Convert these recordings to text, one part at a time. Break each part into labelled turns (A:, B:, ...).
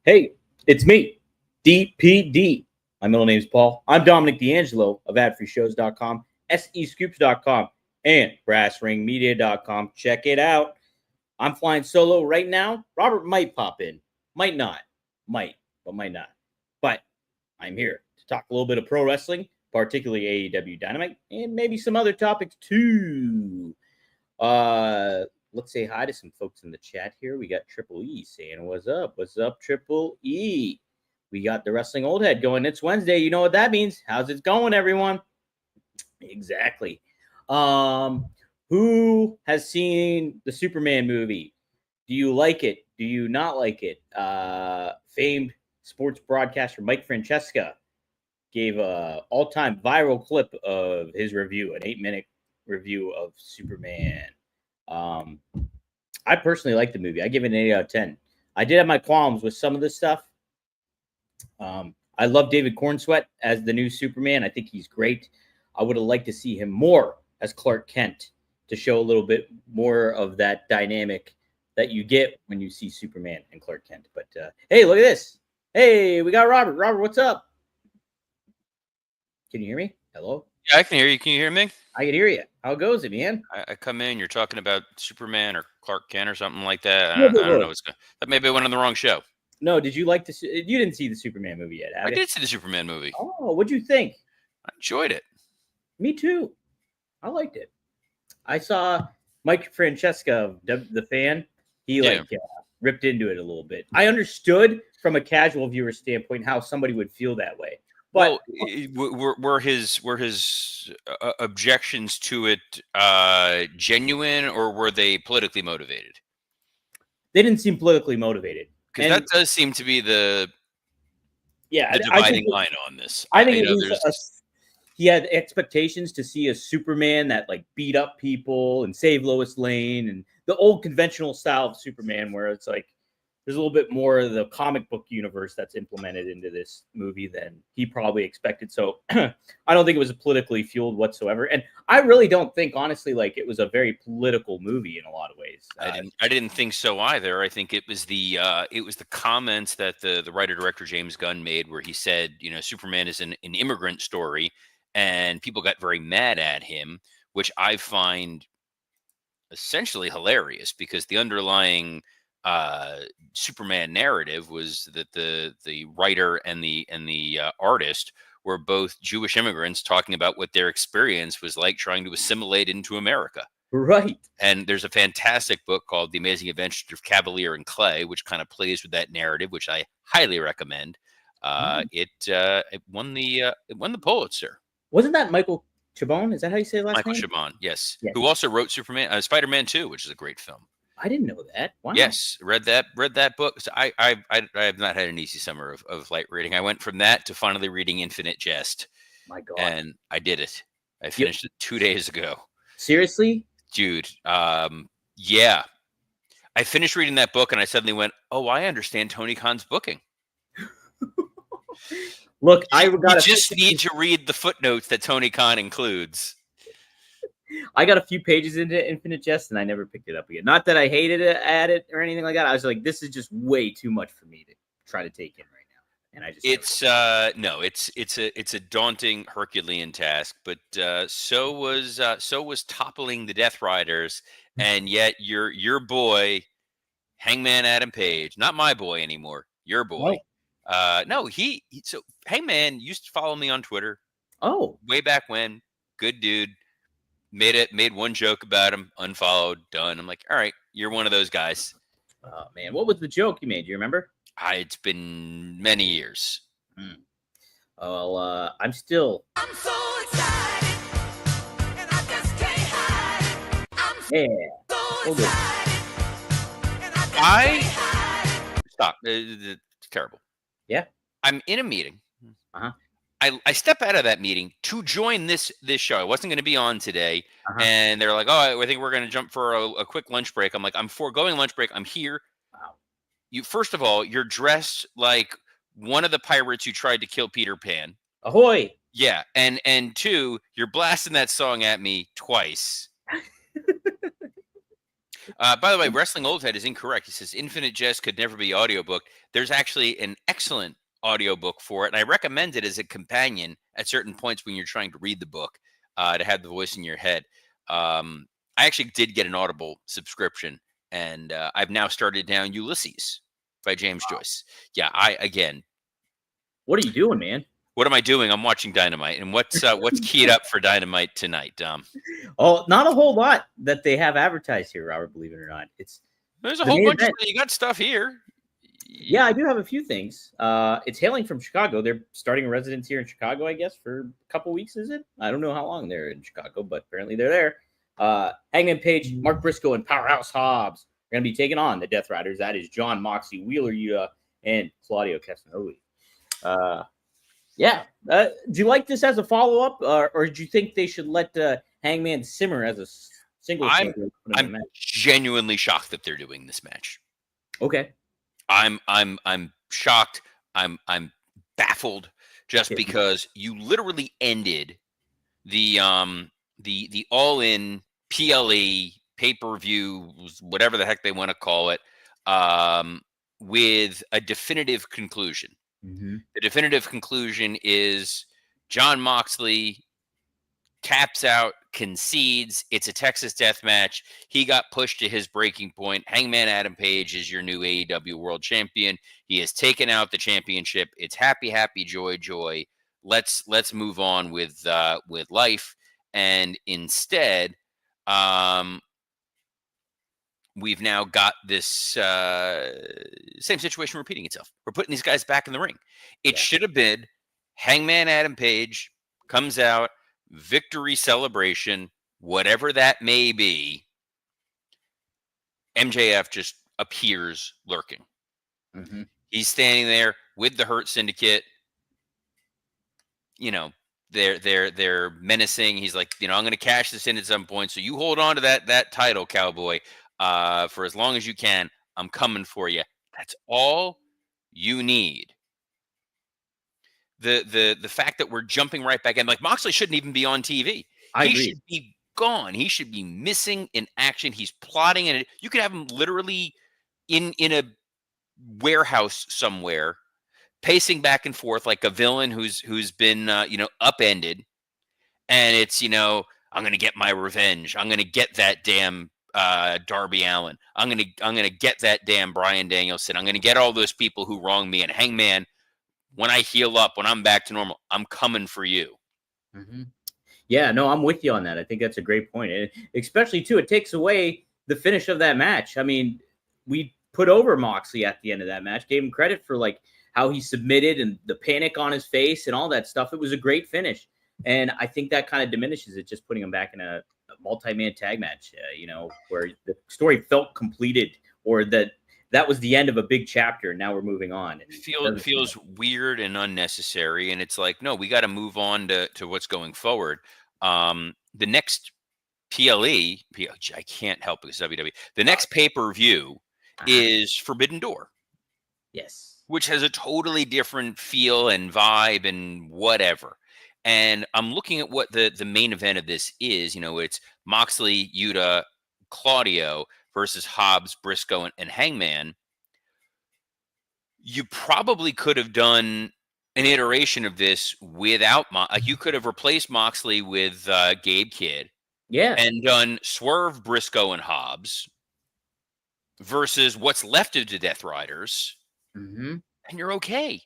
A: Hey, it's me, DPD. My middle name is Paul. I'm Dominic D'Angelo of adfreeshows.com, SEScoops.com, and brassringmedia.com. Check it out. I'm flying solo right now. Robert might pop in. Might not. Might, but might not. But I'm here to talk a little bit of pro wrestling, particularly AEW Dynamite, and maybe some other topics too. Let's say hi to some folks in the chat here. We got Triple E saying, "What's up? What's up, Triple E?" We got the Wrestling Old Head going. It's Wednesday. You know what that means. How's it going, everyone? Exactly. Who has seen the Superman movie? Do you like it? Do you not like it? Famed sports broadcaster Mike Francesca gave a all-time viral clip of his review, an 8-minute review of Superman. I personally like the movie. I give it an 8 out of 10. I did have my qualms with some of this stuff. I love David Cornsweet as the new Superman. I think he's great. I would have liked to see him more as Clark Kent to show a little bit more of that dynamic that you get when you see Superman and Clark Kent. But hey, look at this. Hey, we got Robert. Robert, what's up? Can you hear me? Hello?
B: Yeah, I can hear you. Can you hear me?
A: I can hear you. How goes it, man?
B: I come in, you're talking about Superman or Clark Kent or something like that. I don't know what's going. That maybe I went on the wrong show.
A: No, did you like this? You didn't see the Superman movie yet, have you?
B: I did see the Superman movie.
A: Oh, what'd you think?
B: I enjoyed it.
A: Me too. I liked it. I saw Mike Francesca, the fan. He ripped into it a little bit. I understood from a casual viewer standpoint how somebody would feel that way. But
B: were his objections to it genuine, or were they politically motivated?
A: They didn't seem politically motivated,
B: because that does seem to be the dividing line on this.
A: I think he had expectations to see a Superman that like beat up people and save Lois Lane and the old conventional style of Superman, where it's like there's a little bit more of the comic book universe that's implemented into this movie than he probably expected. So I don't think it was politically fueled whatsoever. And I really don't think, honestly, like it was a very political movie in a lot of ways.
B: I didn't think so either. I think it was the comments that the writer-director James Gunn made where he said, Superman is an immigrant story, and people got very mad at him, which I find essentially hilarious because the underlying Superman narrative was that the writer and the artist were both Jewish immigrants talking about what their experience was like trying to assimilate into America.
A: Right.
B: And there's a fantastic book called The Amazing Adventures of Cavalier and Clay, which kind of plays with that narrative, which I highly recommend. It won the Pulitzer.
A: Wasn't that Michael Chabon? Is that how you say the last name?
B: Michael Chabon, yes. Who also wrote Spider-Man 2, which is a great film.
A: I didn't know that. Wow.
B: Yes, read that book. So I have not had an easy summer of light reading. I went from that to finally reading Infinite Jest.
A: My God.
B: And I did it. I finished it 2 days ago.
A: Seriously?
B: Dude, yeah. I finished reading that book and I suddenly went, oh, I understand Tony Khan's booking.
A: Look,
B: you just need to read the footnotes that Tony Khan includes.
A: I got a few pages into Infinite Jest and I never picked it up again. Not that I hated it at it or anything like that. I was like, this is just way too much for me to try to take in right now. And I just
B: it's a daunting Herculean task, but so was toppling the Death Riders, and yet your boy Hangman Adam Page, not my boy anymore, your boy. No. So Hangman used to follow me on Twitter.
A: Oh,
B: way back when. Good dude. Made one joke about him, unfollowed, done. I'm like, all right, you're one of those guys.
A: Oh man, what was the joke you made? Do you remember?
B: It's been many years.
A: Well, I'm so excited, and I just can't hide it. I'm so excited,
B: and I just can't hide it. Stop. It's terrible.
A: Yeah.
B: I'm in a meeting. I step out of that meeting to join this show. I wasn't going to be on today. And they're like, oh, I think we're going to jump for a quick lunch break. I'm like, I'm foregoing lunch break. I'm here. Wow. First of all, you're dressed like one of the pirates who tried to kill Peter Pan.
A: Ahoy.
B: Yeah. And two, you're blasting that song at me twice. By the way, Wrestling Old Head is incorrect. He says Infinite Jest could never be audiobook. There's actually an excellent audiobook for it, and I recommend it as a companion at certain points when you're trying to read the book to have the voice in your head. I actually did get an Audible subscription, and I've now started down Ulysses by James Joyce. Yeah,
A: What are you doing, man?
B: what am I doing? I'm watching Dynamite, and what's keyed up for Dynamite tonight, Dom?
A: Oh, not a whole lot that they have advertised here, Robert. Believe it or not,
B: There's a
A: the
B: whole
A: main
B: bunch
A: event.
B: of you got stuff here.
A: Yeah, I do have a few things. It's hailing from Chicago. They're starting a residence here in Chicago, I guess, for a couple weeks. Is it? I don't know how long they're in Chicago, but apparently they're there. Hangman Page, Mark Briscoe, and Powerhouse Hobbs are going to be taking on the Death Riders. That is John Moxley, Wheeler Yuta, and Claudio Castagnoli. Yeah. Do you like this as a follow up, or do you think they should let Hangman simmer as a single?
B: I'm genuinely shocked that they're doing this match.
A: Okay.
B: I'm shocked. I'm baffled just because you literally ended the all in PLE pay-per-view, whatever the heck they want to call it, with a definitive conclusion.
A: Mm-hmm.
B: The definitive conclusion is John Moxley taps out, concedes. It's a Texas death match. He got pushed to his breaking point. Hangman Adam Page is your new AEW World Champion. He has taken out the championship. It's happy, happy, joy, joy. Let's move on with life. And instead, we've now got this same situation repeating itself. We're putting these guys back in the ring. It should have been Hangman Adam Page comes out, victory celebration, whatever that may be. MJF just appears lurking.
A: Mm-hmm.
B: He's standing there with the Hurt Syndicate. They're menacing. He's like, I'm going to cash this in at some point. So you hold on to that title, cowboy, for as long as you can. I'm coming for you. That's all you need. The fact that we're jumping right back in, like Moxley shouldn't even be on TV. He should be gone. He should be missing in action. He's plotting, and you could have him literally in a warehouse somewhere, pacing back and forth like a villain who's been upended, and it's I'm gonna get my revenge. I'm gonna get that damn Darby Allin. I'm gonna get that damn Bryan Danielson. I'm gonna get all those people who wronged me. And Hangman, when I heal up, when I'm back to normal, I'm coming for you.
A: Mm-hmm. Yeah, no, I'm with you on that. I think that's a great point. And especially, too, it takes away the finish of that match. I mean, we put over Moxley at the end of that match, gave him credit for, like, how he submitted and the panic on his face and all that stuff. It was a great finish. And I think that kind of diminishes it, just putting him back in a multi-man tag match, where the story felt completed, or that was the end of a big chapter. Now we're moving on.
B: It feels weird and unnecessary. And it's like, no, we got to move on to what's going forward. The next PLE, I can't help it because WWE. The next pay-per-view is Forbidden Door.
A: Yes.
B: Which has a totally different feel and vibe and whatever. And I'm looking at what the main event of this is. It's Moxley, Yuta, Claudio versus Hobbs, Briscoe, and Hangman. You probably could have done an iteration of this without you could have replaced Moxley with Gabe Kidd, and done Swerve, Briscoe, and Hobbs versus what's left of the Death Riders, and you're okay.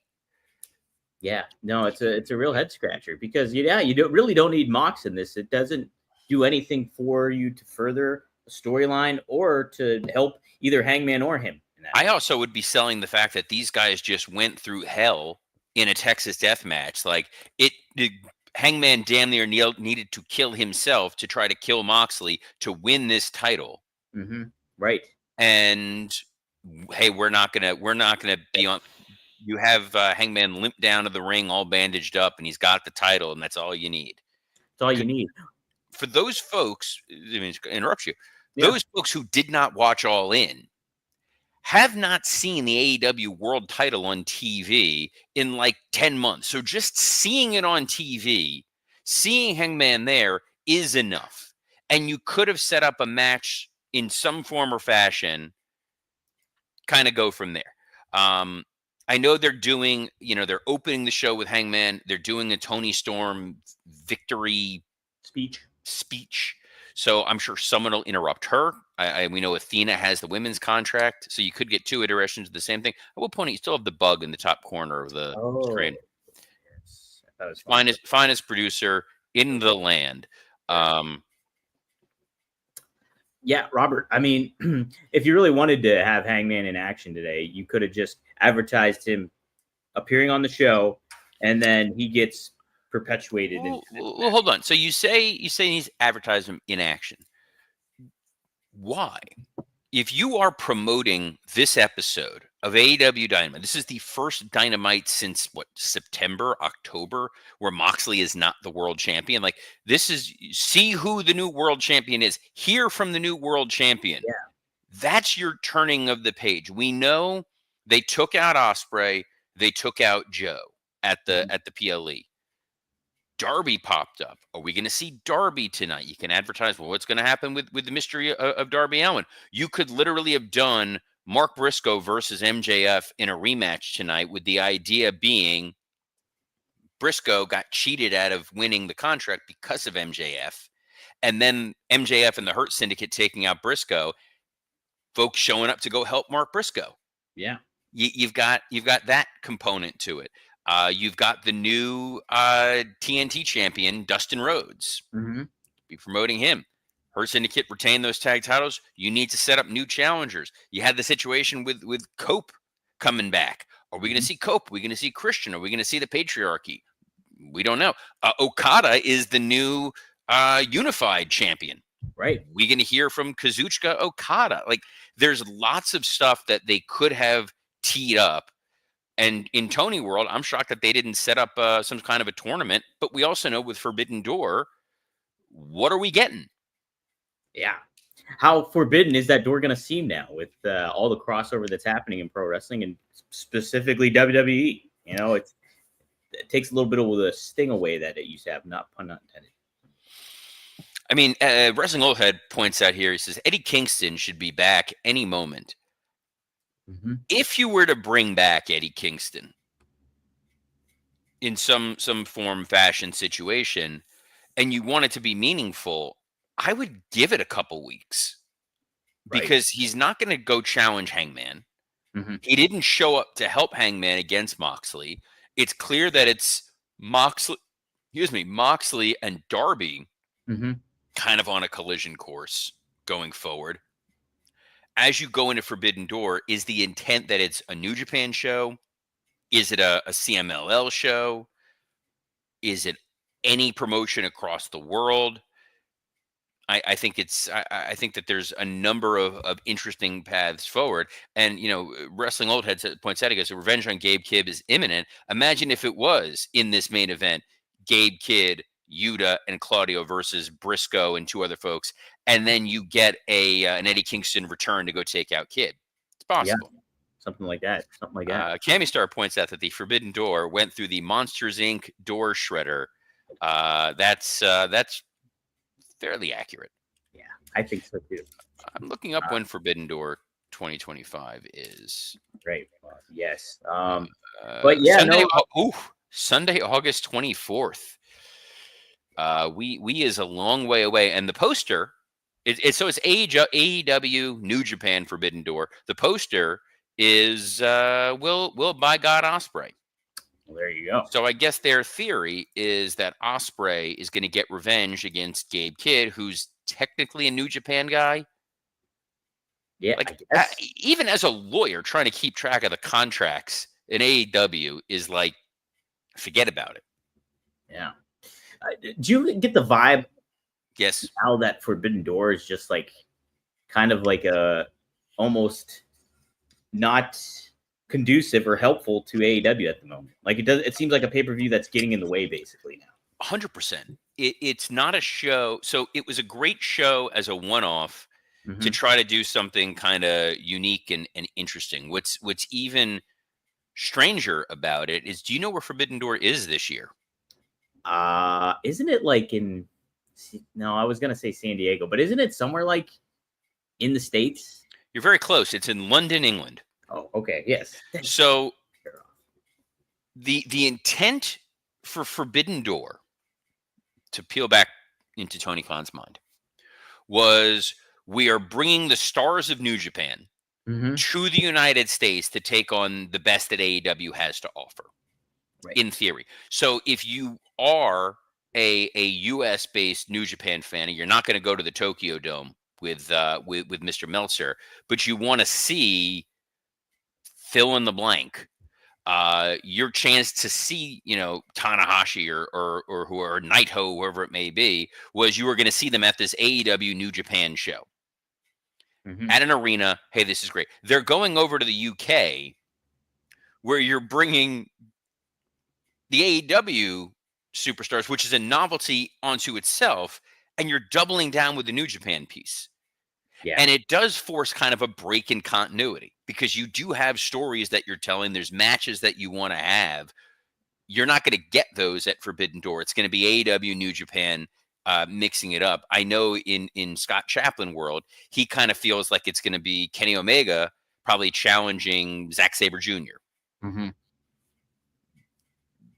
A: Yeah, no, it's a real head scratcher because you really don't need Mox in this. It doesn't do anything for you to further a storyline or to help either Hangman or him.
B: I also would be selling the fact that these guys just went through hell in a Texas death match. Like Hangman damn near needed to kill himself to try to kill Moxley to win this title.
A: Mm-hmm. Right.
B: And hey, we're not gonna be on. You have Hangman limp down to the ring, all bandaged up, and he's got the title, and that's all you need.
A: That's all you need.
B: For those folks, I mean, interrupt you. Yeah. Those folks who did not watch All In have not seen the AEW World Title on TV in like 10 months. So just seeing it on TV, seeing Hangman there is enough. And you could have set up a match in some form or fashion, kind of go from there. I know they're doing, they're opening the show with Hangman. They're doing a Tony Storm victory speech. So I'm sure someone will interrupt her. We know Athena has the women's contract, so you could get two iterations of the same thing. I will point out you still have the bug in the top corner of the screen.
A: Yes. That was
B: Finest producer in the land.
A: Yeah, Robert. I mean, if you really wanted to have Hangman in action today, you could have just advertised him appearing on the show, and then he gets perpetuated.
B: Well, hold on. So you say he's advertised him in action. Why? If you are promoting this episode of AEW Dynamite, this is the first Dynamite since September, October, where Moxley is not the world champion. Like, this is, see who the new world champion is. Hear from the new world champion.
A: Yeah.
B: That's your turning of the page. We know they took out Ospreay, they took out Joe at the PLE. Darby popped up. Are we going to see Darby tonight? You can advertise, well, what's going to happen with the mystery of Darby Allin? You could literally have done Mark Briscoe versus MJF in a rematch tonight, with the idea being Briscoe got cheated out of winning the contract because of MJF. And then MJF and the Hurt Syndicate taking out Briscoe, folks showing up to go help Mark Briscoe.
A: Yeah.
B: You've got that component to it. You've got the new TNT champion, Dustin Rhodes. Be promoting him. Hurt Syndicate retain those tag titles. You need to set up new challengers. You had the situation with Cope coming back. Are we going to see Cope? Are we going to see Christian? Are we going to see the Patriarchy? We don't know. Okada is the new unified champion.
A: Right.
B: We're going to hear from Kazuchika Okada. Like, there's lots of stuff that they could have teed up. And in Tony World, I'm shocked that they didn't set up some kind of a tournament. But we also know with Forbidden Door, what are we getting?
A: Yeah. How forbidden is that door going to seem now with all the crossover that's happening in pro wrestling, and specifically WWE? You know, it takes a little bit of the sting away that it used to have, not pun not intended.
B: I mean, Wrestling Old Head points out here, he says, Eddie Kingston should be back any moment. If you were to bring back Eddie Kingston in some form, fashion situation, and you want it to be meaningful, I would give it a couple weeks, because he's not going to go challenge Hangman. He didn't show up to help Hangman against Moxley. It's clear that it's Moxley and Darby kind of on a collision course going forward. As you go into Forbidden Door, is the intent that it's a New Japan show? Is it a CMLL show? Is it any promotion across the world? I think I think that there's a number of interesting paths forward. And, Wrestling Old Head points out, he goes, revenge on Gabe Kidd is imminent. Imagine if it was in this main event, Gabe Kidd, Yuta, and Claudio versus Briscoe and two other folks, and then you get an Eddie Kingston return to go take out Kidd. It's possible.
A: Yeah, something like that.
B: Cammy Star points out that the Forbidden Door went through the Monsters Inc. door shredder. That's fairly accurate.
A: Yeah, I think so too.
B: I'm looking up when Forbidden Door 2025 is.
A: Great. Yes. But yeah,
B: Sunday, August 24th. We is a long way away, and the poster. It's AEW New Japan Forbidden Door. The poster is will by God Ospreay.
A: Well, there you go.
B: So I guess their theory is that Ospreay is going to get revenge against Gabe Kidd, who's technically a New Japan guy.
A: Yeah,
B: like even as a lawyer, trying to keep track of the contracts in AEW is like, forget about it.
A: Yeah. Do you get the vibe?
B: Yes.
A: How that Forbidden Door is just like kind of like a almost not conducive or helpful to AEW at the moment. Like it seems like a pay-per-view that's getting in the way basically now.
B: 100%. It's not a show. So it was a great show as a one-off to try to do something kind of unique and interesting. What's even stranger about it is, do you know where Forbidden Door is this year?
A: Isn't it like in? No, I was gonna say San Diego, but isn't it somewhere like in the States?
B: You're very close. It's in London, England.
A: Oh, okay. Yes.
B: So the intent for Forbidden Door, to peel back into Tony Khan's mind, was we are bringing the stars of New Japan
A: Mm-hmm.
B: to the United States to take on the best that AEW has to offer,
A: Right.
B: in theory. So if you are a US based New Japan fan, and you're not going to go to the Tokyo Dome with Mr. Meltzer, but you want to see fill in the blank, your chance to see, Tanahashi or who or Naito, whoever it may be, was you were going to see them at this AEW New Japan show
A: Mm-hmm.
B: at an arena. Hey, this is great. They're going over to the UK, where you're bringing the AEW superstars, which is a novelty onto itself, and you're doubling down with the New Japan piece.
A: Yeah.
B: And it does force kind of a break in continuity, because you do have stories that you're telling. There's matches that you want to have. You're not going to get those at Forbidden Door. It's going to be AEW New Japan mixing it up. I know in Scott Chaplin world, he kind of feels like it's going to be Kenny Omega probably challenging Zack Sabre Jr.
A: Mm-hmm.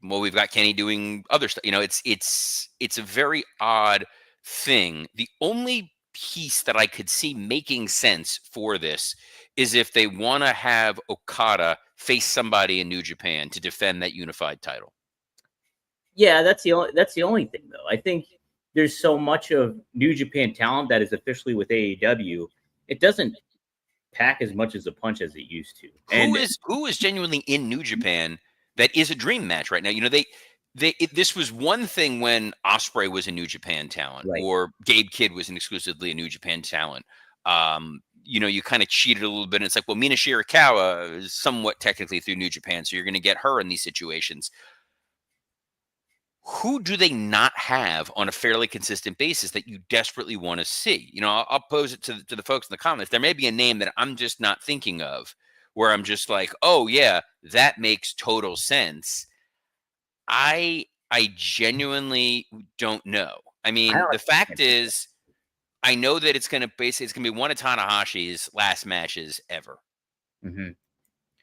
B: Well, we've got Kenny doing other stuff. It's a very odd thing. The only piece that I could see making sense for this is if they want to have Okada face somebody in New Japan to defend that unified title.
A: Yeah, that's the only thing though. I think there's so much of New Japan talent that is officially with AEW. It doesn't pack as much as a punch as it used to.
B: Who is genuinely in New Japan that is a dream match right now? This was one thing when Ospreay was a New Japan talent,
A: Right.
B: or Gabe Kidd was an exclusively a New Japan talent. You kind of cheated a little bit. And it's like, well, Mina Shirakawa is somewhat technically through New Japan, so you're going to get her in these situations. Who do they not have on a fairly consistent basis that you desperately want to see? I'll pose it to the folks in the comments. There may be a name that I'm just not thinking of, where I'm just like, oh yeah, that makes total sense. I genuinely don't know. I mean, the fact is, I know that it's going to be one of Tanahashi's last matches ever.
A: Mm-hmm.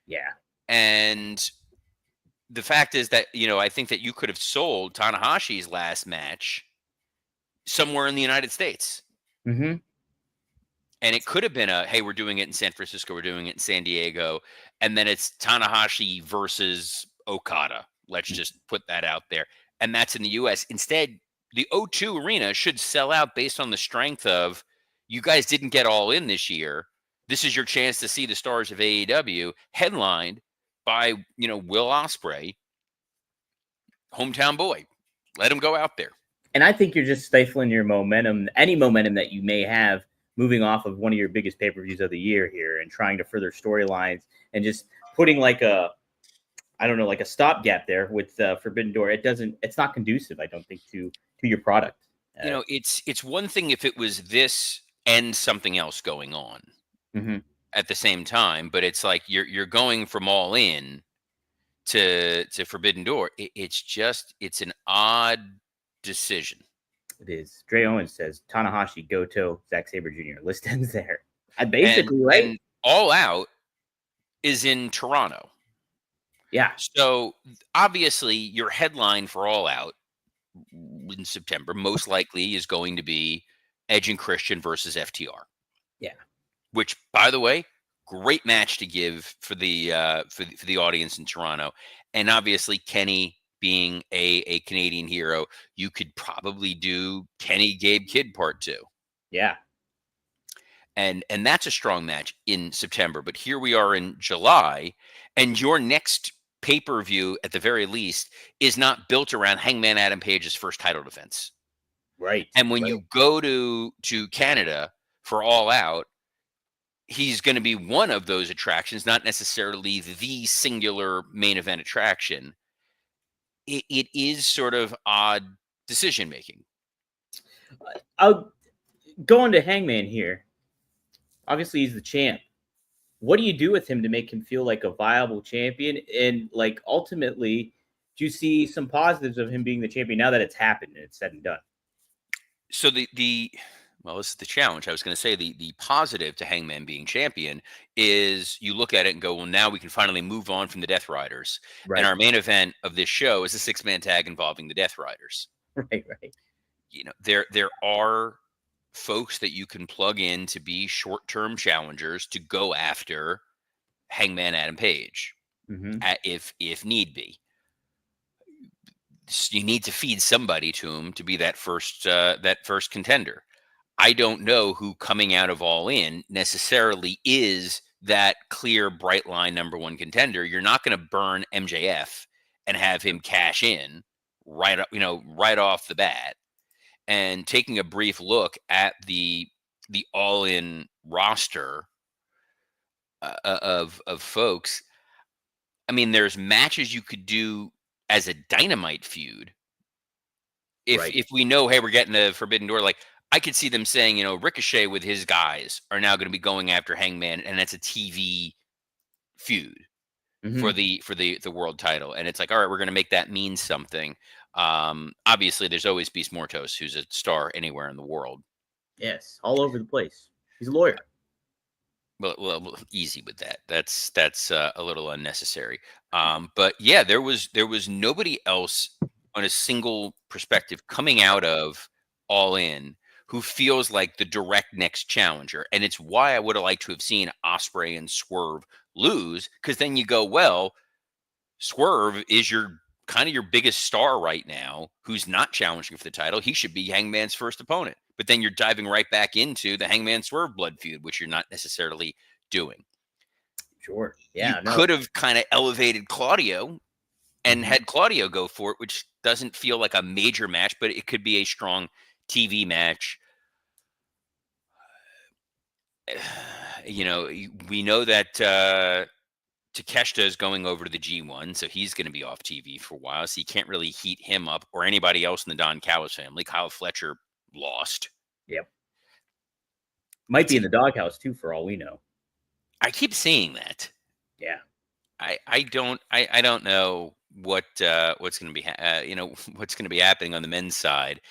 A: Yeah.
B: And the fact is that, I think that you could have sold Tanahashi's last match somewhere in the United States.
A: Mm-hmm.
B: And it could have been hey, we're doing it in San Francisco, we're doing it in San Diego, and then it's Tanahashi versus Okada. Let's just put that out there. And that's in the US. Instead, the O2 Arena should sell out based on the strength of, you guys didn't get all in this year. This is your chance to see the stars of AEW, headlined by, Will Ospreay, hometown boy. Let him go out there.
A: And I think you're just stifling your momentum, any momentum that you may have moving off of one of your biggest pay-per-views of the year here, and trying to further storylines and just putting like a stopgap there with Forbidden Door. It's not conducive, I don't think, to your product.
B: It's one thing if it was this and something else going on
A: mm-hmm.
B: at the same time, but it's like you're going from All In to Forbidden Door. It's an odd decision.
A: It is. Dre Owens says Tanahashi, Goto, Zack Sabre Jr. List ends there. Basically, right?
B: And All Out is in Toronto.
A: Yeah.
B: So obviously your headline for All Out in September most likely is going to be Edge and Christian versus FTR.
A: Yeah.
B: Which, by the way, great match to give for the audience in Toronto. And obviously Kenny being a Canadian hero, you could probably do Kenny Gabe Kidd Part 2.
A: Yeah.
B: And that's a strong match in September. But here we are in July, and your next pay-per-view, at the very least, is not built around Hangman Adam Page's first title defense.
A: Right.
B: And when you go to Canada for All Out, he's going to be one of those attractions, not necessarily the singular main event attraction. It is sort of odd decision making.
A: I'll go on to Hangman here. Obviously, he's the champ. What do you do with him to make him feel like a viable champion? And like ultimately, do you see some positives of him being the champion now that it's happened and it's said and done?
B: So the Well, this is the challenge. I was going to say the positive to Hangman being champion is you look at it and go, well, now we can finally move on from the Death Riders. And
A: Right.
B: our main event of this show is a 6-man tag involving the Death Riders.
A: Right. Right.
B: There are folks that you can plug in to be short-term challengers to go after Hangman Adam Page,
A: Mm-hmm.
B: if need be. You need to feed somebody to him to be that first contender. I don't know who coming out of All In necessarily is that clear, bright line number one contender. You're not going to burn MJF and have him cash in right off the bat. And taking a brief look at the All In roster of folks, I mean, there's matches you could do as a Dynamite feud. If we know, hey, we're getting a Forbidden Door, like I could see them saying, Ricochet with his guys are now going to be going after Hangman, and that's a TV feud for the world title. And it's like, all right, we're going to make that mean something. Obviously, there's always Beast Mortos, who's a star anywhere in the world.
A: Yes, all over the place. He's a lawyer.
B: Well, easy with that. That's a little unnecessary. But yeah, there was nobody else on a single perspective coming out of All In who feels like the direct next challenger, and it's why I would have liked to have seen Ospreay and Swerve lose, because then you go, well, Swerve is your biggest star right now, who's not challenging for the title. He should be Hangman's first opponent. But then you're diving right back into the Hangman Swerve blood feud, which you're not necessarily doing.
A: Sure. Yeah.
B: You could have kind of elevated Claudio and had Claudio go for it, which doesn't feel like a major match, but it could be a strong TV match. We know that Takeshita is going over to the G1, so he's going to be off TV for a while, so you can't really heat him up, or anybody else in the Don Callis family. Kyle Fletcher lost.
A: Yep. Might be in the doghouse too, for all we know.
B: I keep seeing that.
A: Yeah.
B: I don't know what's going to be what's going to be happening on the men's side.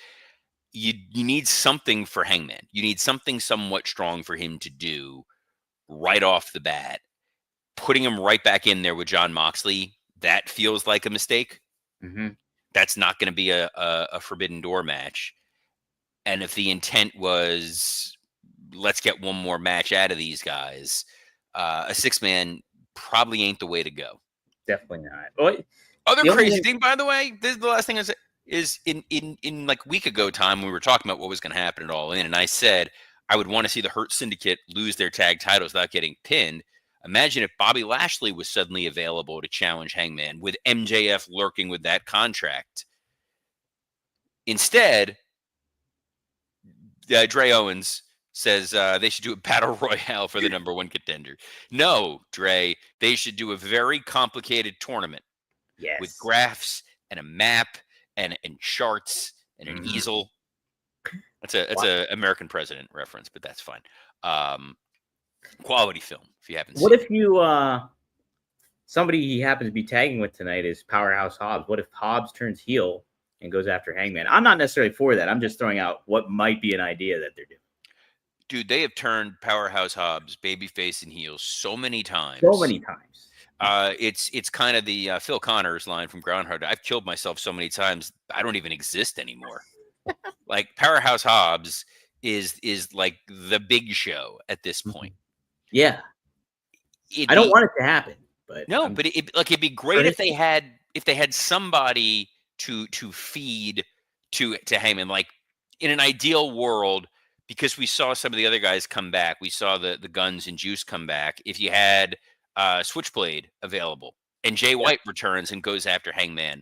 B: You need something for Hangman. You need something somewhat strong for him to do right off the bat. Putting him right back in there with Jon Moxley, that feels like a mistake. That's not going to be a Forbidden Door match. And if the intent was, let's get one more match out of these guys, a 6-man probably ain't the way to go.
A: Definitely not. Oh,
B: other crazy thing, by the way, this is the last thing is in like week ago time, we were talking about what was going to happen at All In, and I said I would want to see the Hurt Syndicate lose their tag titles without getting pinned. Imagine if Bobby Lashley was suddenly available to challenge Hangman with MJF lurking with that contract. Instead, Dre Owens says they should do a battle royale for the number one contender. No, Dre, they should do a very complicated tournament.
A: Yes.
B: With graphs and a map and charts and an easel. That's a American President reference, but that's fine. Quality film, if you haven't seen it.
A: What if you somebody he happens to be tagging with tonight is Powerhouse Hobbs? What if Hobbs turns heel and goes after Hangman? I'm not necessarily for that. I'm just throwing out what might be an idea that they're doing.
B: Dude, they have turned Powerhouse Hobbs babyface and heel so many times. It's kind of the Phil Connors line from Groundhog Day. I've killed myself so many times I don't even exist anymore. Like Powerhouse Hobbs is like the Big Show at this point.
A: Yeah, I don't want it to happen, but
B: no, but it'd be great if they had somebody to feed to Heyman. Like in an ideal world, because we saw some of the other guys come back, we saw the Guns and Juice come back. If you had Switchblade available and Jay White returns and goes after Hangman,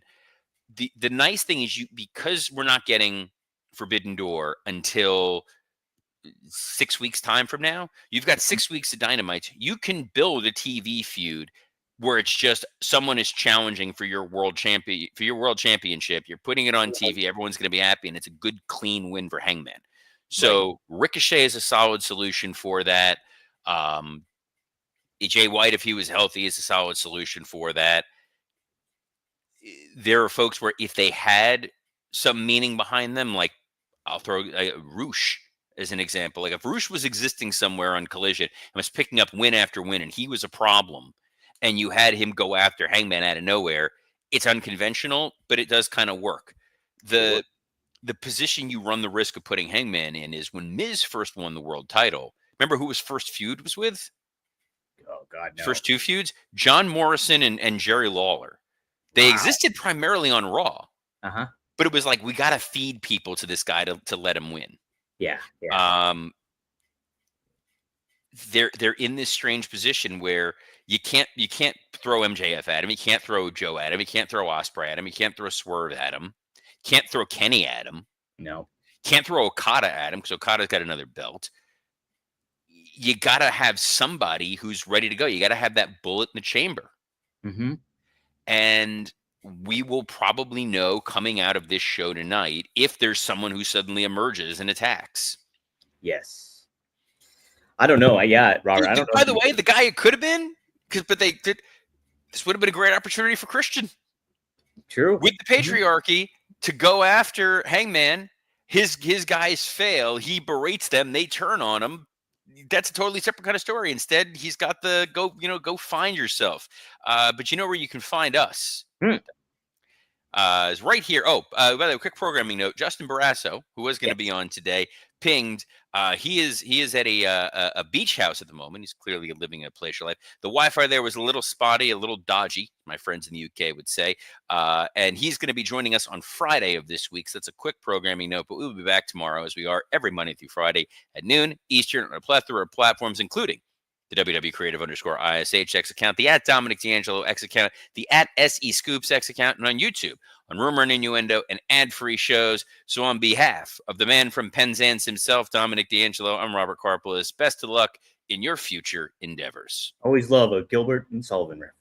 B: the nice thing is because we're not getting Forbidden Door until 6 weeks time from now, you've got 6 weeks of Dynamite. You can build a TV feud where it's just someone is challenging for your world championship. You're putting it on TV. Everyone's going to be happy, and it's a good, clean win for Hangman. So Ricochet is a solid solution for that. Jay White, if he was healthy, is a solid solution for that. There are folks where if they had some meaning behind them, like I'll throw Roosh as an example. Like if Roosh was existing somewhere on Collision and was picking up win after win and he was a problem and you had him go after Hangman out of nowhere, it's unconventional, but it does kind of work. The position you run the risk of putting Hangman in is when Miz first won the world title. Remember who his first feud was with?
A: Oh, God, no.
B: First two feuds? John Morrison and Jerry Lawler. They existed primarily on Raw.
A: Uh-huh.
B: But it was like, we got to feed people to this guy to let him win.
A: Yeah.
B: They're in this strange position where you can't throw MJF at him, you can't throw Joe at him, you can't throw Ospreay at him, you can't throw Swerve at him, can't throw Kenny at him,
A: no,
B: can't throw Okada at him because Okada's got another belt. You gotta have somebody who's ready to go. You gotta have that bullet in the chamber.
A: Mm-hmm.
B: And we will probably know coming out of this show tonight if there's someone who suddenly emerges and attacks.
A: Yes. I don't know. Robert. I don't know.
B: By the way, the guy it could have been, this would have been a great opportunity for Christian.
A: True.
B: With the patriarchy to go after Hangman, his guys fail. He berates them. They turn on him. That's a totally separate kind of story. Instead, he's got the go find yourself. But you know where you can find us. Is right here. Oh, by the way, quick programming note. Justin Barrasso, who was going to be on today, pinged. He is at a beach house at the moment. He's clearly living a palatial life. The Wi-Fi there was a little spotty, a little dodgy, my friends in the UK would say. And he's going to be joining us on Friday of this week. So that's a quick programming note, but we will be back tomorrow as we are every Monday through Friday at noon Eastern on a plethora of platforms, including the WW_Creative_ISH X account, the @Dominic D'Angelo X account, the @SE Scoops X account, and on YouTube on Rumor and Innuendo and ad-free shows. So on behalf of the man from Penzance himself, Dominic D'Angelo, I'm Robert Karpolis. Best of luck in your future endeavors.
A: Always love a Gilbert and Sullivan riff.